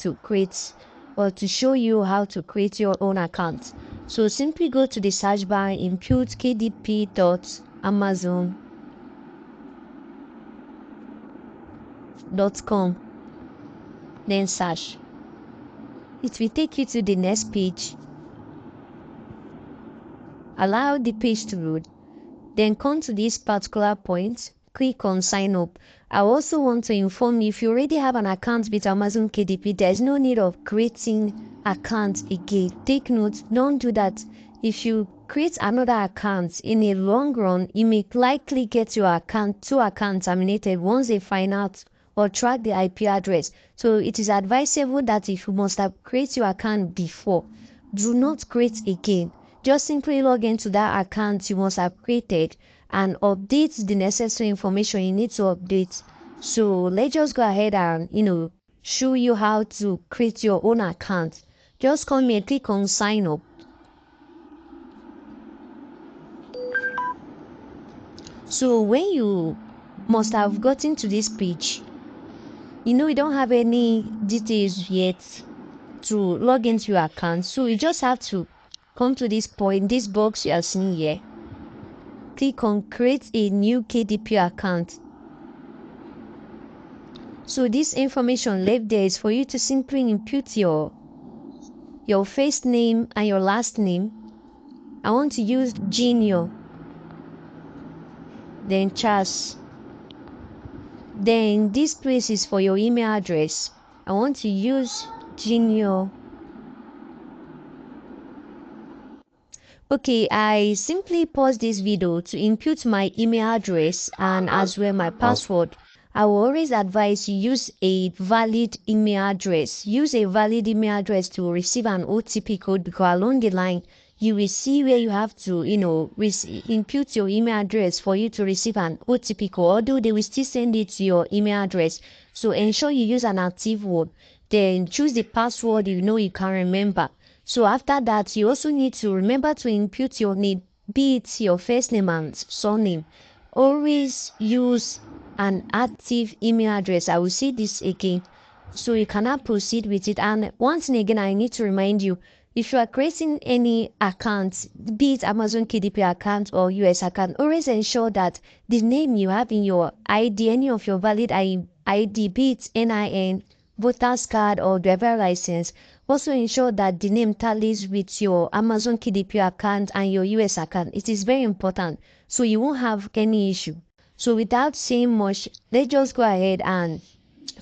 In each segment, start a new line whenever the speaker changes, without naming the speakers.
to create or to show you how to create your own account. So simply go to the search bar, input kdp.amazon.com, then search. It will take you to the next page. Allow the page to load. Then come to this particular point, click on sign up. I also want to inform you, if you already have an account with Amazon KDP, there is no need of creating account again. Take note, don't do that. If you create another account, in a long run, you may likely get your two accounts terminated once they find out or track the IP address. So it is advisable that if you must have created your account before, do not create again. Just simply log into that account you must have created and update the necessary information you need to update. So let's just go ahead and show you how to create your own account. Just come here, click on sign up. So when you must have gotten to this page, you don't have any details yet to log into your account, so you just have to come to this point, this box you are seeing here. Click on create a new KDP account. So this information left there is for you to simply input your first name and your last name. I want to use Junior, then Charles. Then this place is for your email address. I want to use Junior. Okay, I simply pause this video to input my email address and as well my password. I will always advise you use a valid email address. Use a valid email address to receive an OTP code, because along the line you will see where you have to, input your email address for you to receive an OTP code, although they will still send it to your email address. So ensure you use an active one. Then choose the password you can remember. So after that, you also need to remember to input your name, be it your first name and surname. Always use an active email address. I will say this again, so you cannot proceed with it. And once again, I need to remind you, if you are creating any account, be it Amazon KDP account or US account, always ensure that the name you have in your ID, any of your valid ID, be it NIN, voter's card or driver license, also ensure that the name tallies with your Amazon KDP account and your US account. It is very important, so you won't have any issue. So without saying much, let's just go ahead and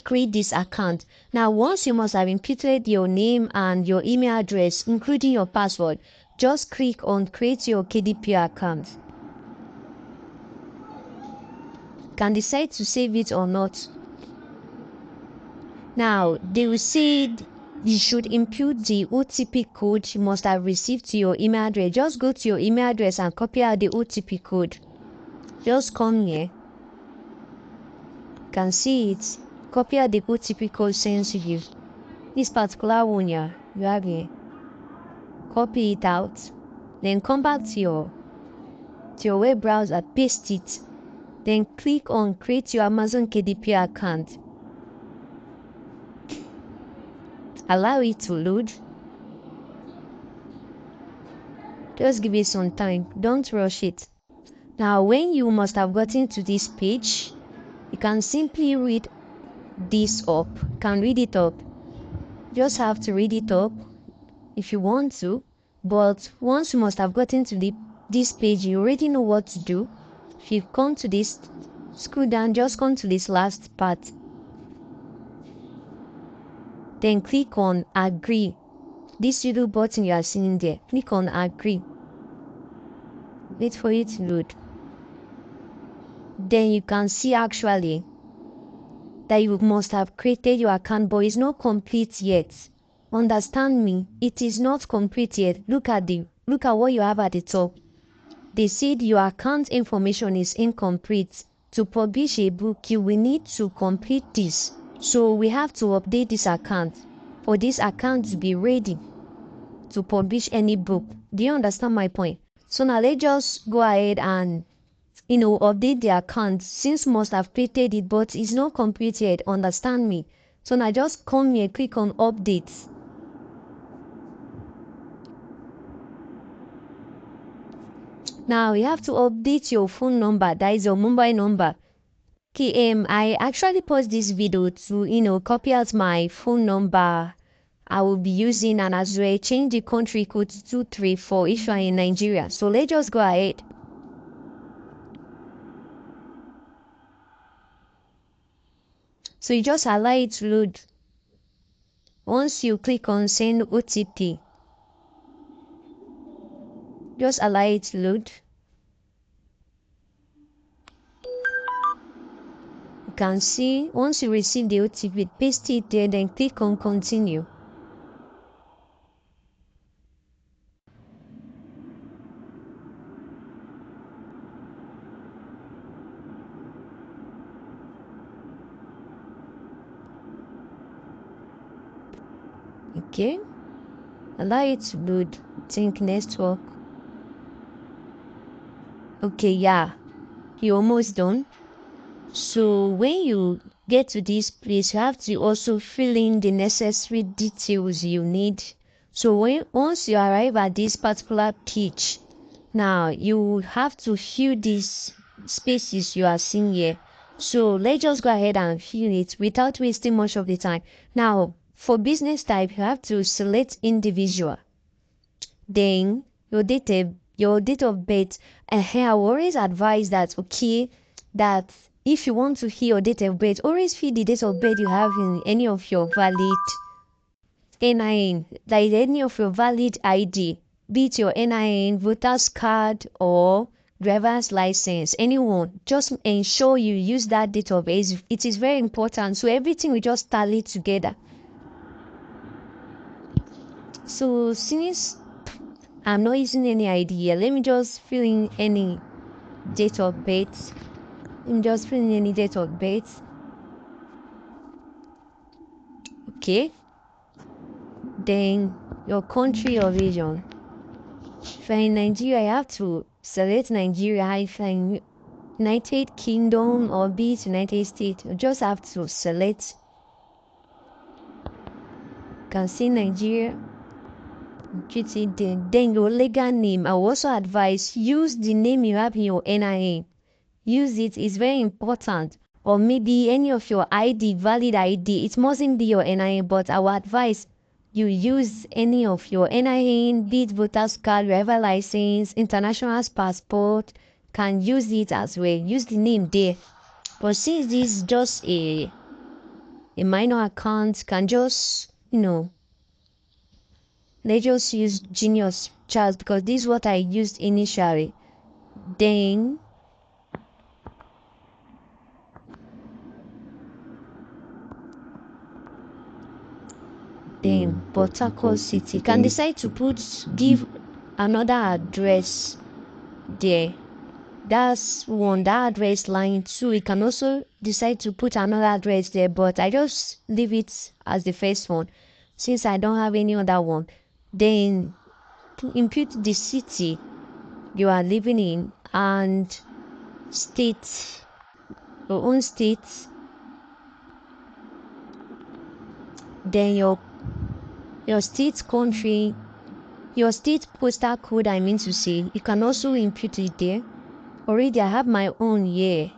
create this account. Now, once you must have inputted your name and your email address, including your password, just click on create your KDP account. You can decide to save it or not. Now, they will say you should input the OTP code you must have received to your email address. Just go to your email address and copy out the OTP code. Just come here. You can see it. Copy out the OTP code sent to you. This particular one you have here. Copy it out. Then come back to your web browser, paste it. Then click on create your Amazon KDP account. Allow it to load. Just give it some time. Don't rush it. Now, when you must have gotten to this page, you can simply read this up. You can read it up. Just have to read it up if you want to. But once you must have gotten to this page, you already know what to do. If you come to this, scroll down, just come to this last part. Then click on agree. This little button you are seeing there, click on agree. Wait for it to load. Then you can see actually that you must have created your account, but it's not complete yet. Understand me, it is not complete yet. Look at what you have at the top. They said your account information is incomplete. To publish a book, you will need to complete this. So we have to update this account for this account to be ready to publish any book. Do you understand my point? So now let's just go ahead and update the account, since must have created it, but it's not complete yet. Understand me. So now just come here, click on updates. Now you have to update your phone number, that is your mobile number. Okay, I actually paused this video to copy out my phone number I will be using, and as well change the country code to 234 if you are in Nigeria. So let's just go ahead. So you just allow it to load. Once you click on send OTP, just allow it to load. You can see once you receive the OTP, paste it there, then click on continue. Okay, allow it to load. Think network. Okay, yeah, you're almost done. So when you get to this place, you have to also fill in the necessary details you need. So once you arrive at this particular page, now you have to fill these spaces you are seeing here. So let's just go ahead and fill it without wasting much of the time. Now for business type, you have to select individual. Then your date of birth. I always advise that that if you want to hear your date of birth, always fill the date of birth you have in any of your valid NIN, like any of your valid ID, be it your NIN, voter's card, or driver's license, anyone. Just ensure you use that date of birth. It is very important. So everything will just tally together. So since I'm not using any ID, let me just fill in any date of birth. I'm just filling any date of birth. Okay. Then your country of origin. If you're in Nigeria, you have to select Nigeria. If you're in United Kingdom or be it United States, you just have to select. You can see Nigeria. Then your legal name. I will also advise use the name you have in your NIN. Use it, it's very important. Or maybe any of your ID, valid ID. It mustn't be your NIN, but I would advise you use any of your NIN, be it voter's card, driver license, international passport. Can use it as well. Use the name there. But since this is just a minor account, can just let's just use Genius Charles because this is what I used initially. Then Port Harcourt City. You can decide to give another address there. That's one, that address line 2. You can also decide to put another address there, but I just leave it as the first one since I don't have any other one. Then input the city you are living in and state, your own state. Then your state country, your state postal code, I mean to say, you can also input it there. Already I have my own here.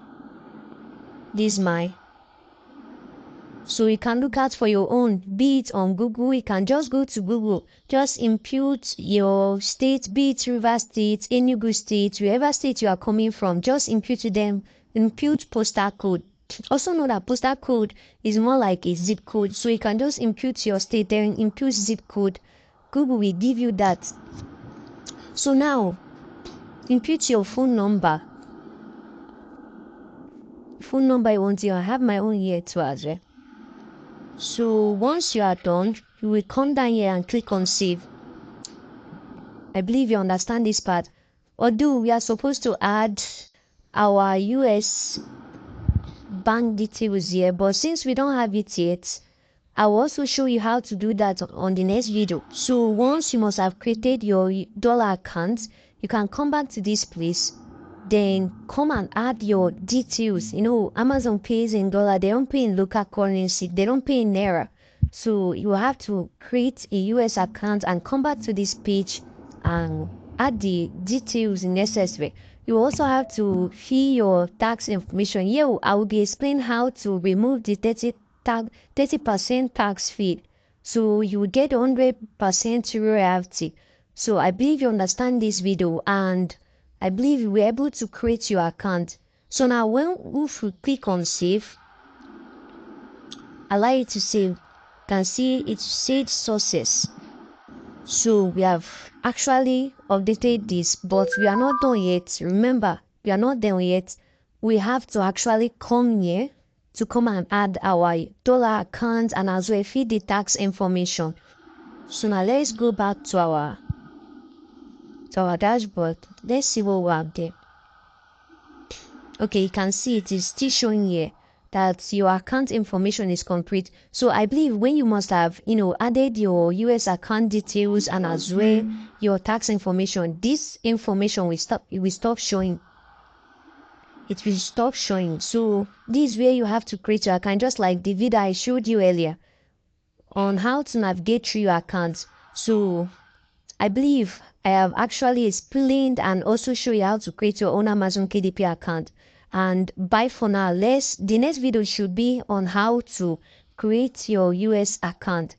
This is mine. So you can look out for your own, be it on Google. You can just go to Google, just input your state, be it River State, Enugu State, wherever state you are coming from, just input to them, input postal code. Also know that postal code is more like a zip code, so you can just input your state there and input zip code. Google will give you that. So now input your phone number. Phone number you want here. I have my own here too as well. So once you are done, you will come down here and click on save. I believe you understand this part. Although we are supposed to add our US bank details here, but since we don't have it yet, I will also show you how to do that on the next video. So once you must have created your dollar account, you can come back to this place. then come and add your details. Amazon pays in dollar, they don't pay in local currency, they don't pay in naira. So you have to create a US account and come back to this page and add the details necessary. You also have to fill your tax information. Here I will be explaining how to remove the 30% tax fee. So you will get 100% royalty. So I believe you understand this video, and I believe you were able to create your account. So now if you click on save, allow it to save, you can see it said sources. So we have actually updated this, but we are not done yet. Remember, we are not done yet. We have to actually come here to come and add our dollar account and as well feed the tax information. So now let's go back to our dashboard. Let's see what we have there. Okay, you can see it is still showing here that your account information is complete. So I believe when you must have, added your US account details and as well your tax information, this information will stop showing. It will stop showing. So this is where you have to create your account, just like the video I showed you earlier on how to navigate through your account. So I believe I have actually explained and also show you how to create your own Amazon KDP account. And bye for now. The next video should be on how to create your US account.